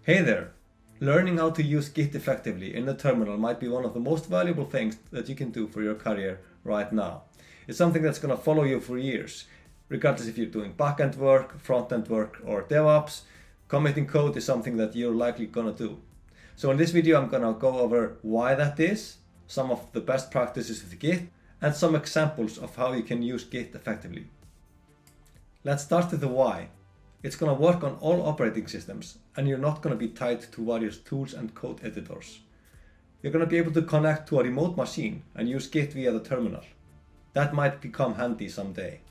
Hey there! Learning how to use Git effectively in the terminal might be one of the most valuable things that you can do for your career right now. It's something that's going to follow you for years, regardless if you're doing back-end work, front-end work, or DevOps. Committing code is something that you're likely going to do. So in this video I'm going to go over why that is, some of the best practices with Git, and some examples of how you can use Git effectively. Let's start with the why. It's going to work on all operating systems, and you're not going to be tied to various tools and code editors. You're going to be able to connect to a remote machine and use Git via the terminal. That might become handy someday.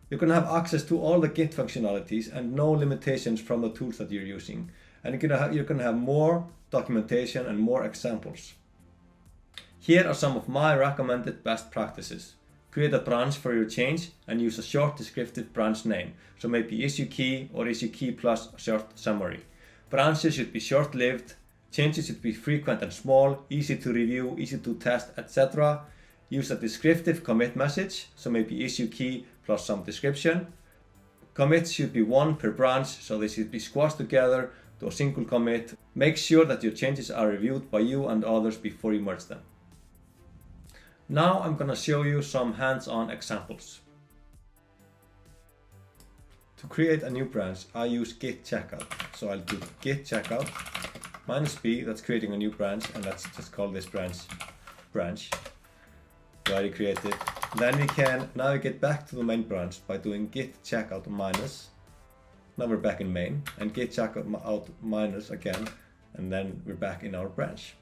You're going to have access to all the Git functionalities and no limitations from the tools that you're using. And you're going to have more documentation and more examples. Here are some of my recommended best practices. Create a branch for your change and use a short descriptive branch name. So maybe issue key or issue key plus a short summary. Branches should be short-lived, changes should be frequent and small, easy to review, easy to test, etc. Use a descriptive commit message, so maybe issue key plus some description. Commits should be one per branch, so they should be squashed together to a single commit. Make sure that your changes are reviewed by you and others before you merge them. Now I'm going to show you some hands-on examples. To create a new branch, I use git checkout. So I'll do git checkout -b, that's creating a new branch, and let's just call this branch. So I already created it. Then we can navigate back to the main branch by doing git checkout minus. Now we're back in main, and git checkout out minus again, and then we're back in our branch.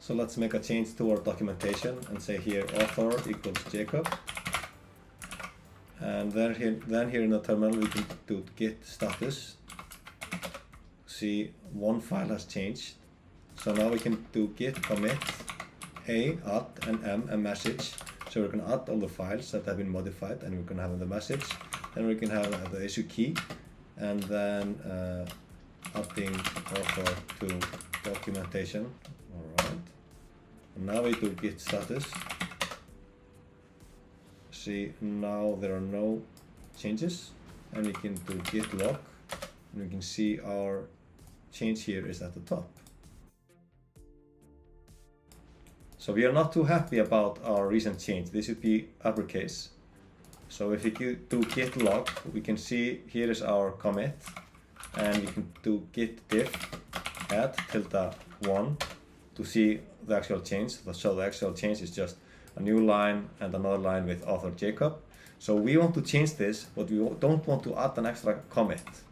So let's make a change to our documentation and say here author equals Jacob. And then here in the terminal we can do git status. See, one file has changed. So now we can do git commit a, add, and m, a message. So we're going to add all the files that have been modified, and we're going to have the message. Then we can have the issue key, and then adding author to documentation. Alright. Now we do git status. See, now there are no changes, and we can do git log, and we can see our change here is at the top. So we are not too happy about our recent change. This should be uppercase. So if we do git log, we can see here is our commit, and we can do git diff add ~1 to see the actual change. So the actual change is just a new line and another line with author Jacob. So we want to change this, but we don't want to add an extra commit.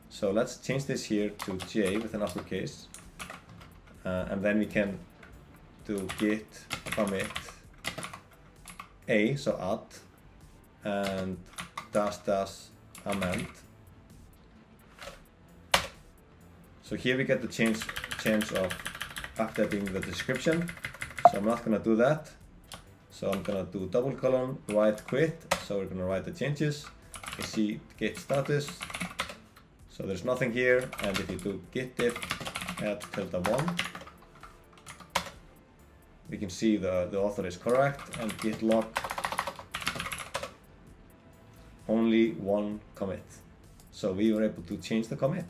So let's change this here to J with an uppercase, and then we can do git commit a, so add, and -- amend. So here we get the change of updating the description. So I'm not going to do that. So I'm going to do double colon, write quit. So we're going to write the changes. You see git status. So there's nothing here. And if you do git diff add ~1, we can see the author is correct, and git log only one commit. So we were able to change the commit.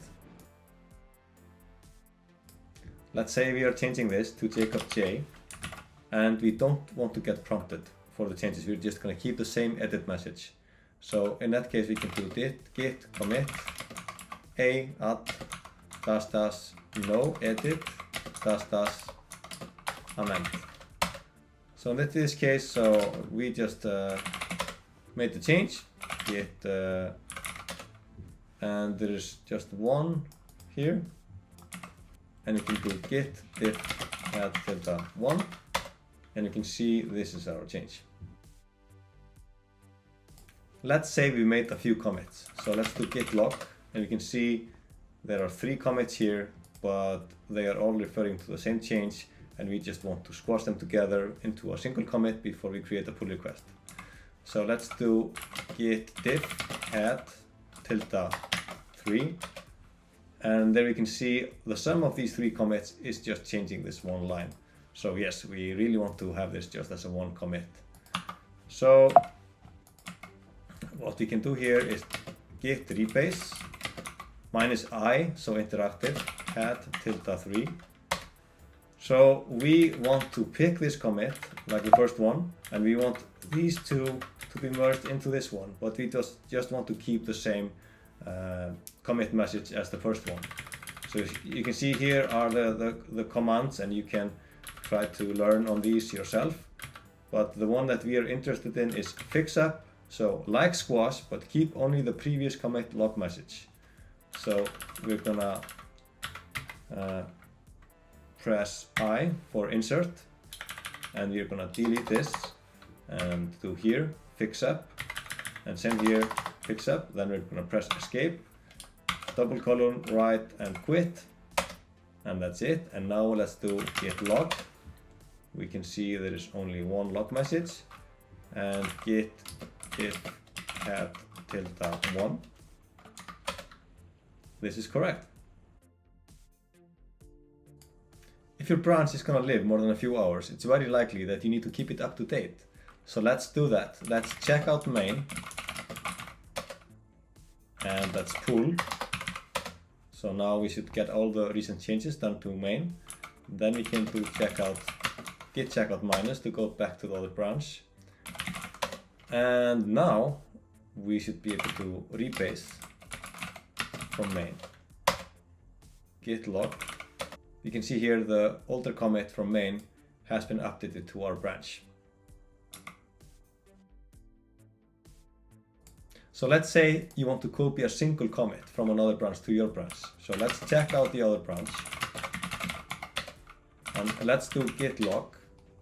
Let's say we are changing this to Jacob J, and we don't want to get prompted for the changes. We're just going to keep the same edit message. So in that case we can do git commit a add -- no edit -- amend. So in this case, so we just made the change, and there is just one here, and you can do git diff add ~1, and you can see this is our change. Let's say we made a few commits. So let's do git log, and you can see there are 3 commits here, but they are all referring to the same change, and we just want to squash them together into a single commit before we create a pull request. So let's do git diff add ~3, and there we can see the sum of these 3 commits is just changing this one line. So yes, we really want to have this just as a one commit. So what we can do here is git rebase minus I, so interactive, add tilde3. So we want to pick this commit, like the first one, and we want these two to be merged into this one, but we just want to keep the same commit message as the first one. So you can see here are the commands, and you can try to learn on these yourself. But the one that we are interested in is fixup, so like squash, but keep only the previous commit log message. So we're gonna press I for insert, and we're gonna delete this and do here fixup, and same here fixup. Then we're gonna press escape, double colon, write and quit, and that's it. And now let's do git log. We can see there is only one log message, and git if add tilde1. This is correct. If your branch is going to live more than a few hours, it's very likely that you need to keep it up to date. So let's do that. Let's check out main, and that's pull. So now we should get all the recent changes done to main. Then we can do checkout, git checkout minus to go back to the other branch. And now we should be able to replace from main. Git log. You can see here the older commit from main has been updated to our branch. So let's say you want to copy a single commit from another branch to your branch. So let's check out the other branch. And let's do git log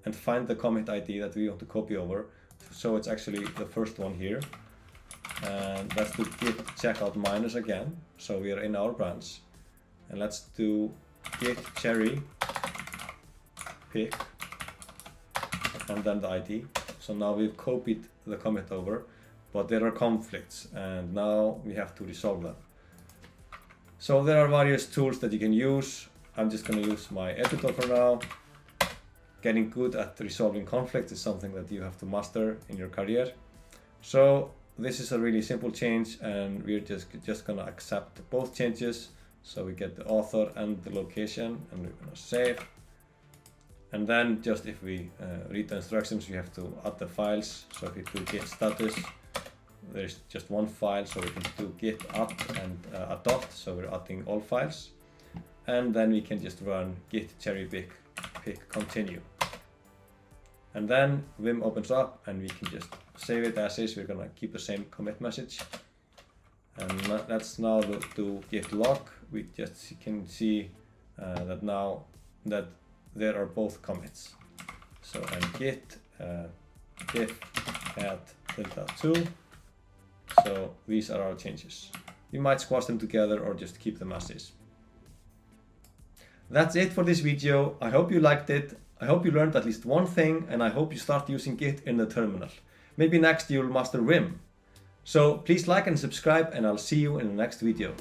and find the commit ID that we want to copy over. So it's actually the first one here. And let's do git checkout minus again. So we are in our branch. And let's do git cherry pick and then the ID. So now we've copied the commit over, but there are conflicts, and now we have to resolve them. So there are various tools that you can use. I'm just going to use my editor for now. Getting good at resolving conflicts is something that you have to master in your career. So this is a really simple change, and we're just going to accept both changes. So we get the author and the location, and we're going to save. And then just if we read the instructions, we have to add the files. So if we do git status, there's just one file, so we can do git add and a dot, so we're adding all files. And then we can just run git cherry pick continue. And then Vim opens up, and we can just save it as is. We're gonna keep the same commit message. And let's now do git log. We just can see that now that there are both commits. So and git if add tilde2. So these are our changes. You might squash them together or just keep them as is. That's it for this video. I hope you liked it. I hope you learned at least one thing, and I hope you start using Git in the terminal. Maybe next you'll master Vim. So please like and subscribe, and I'll see you in the next video.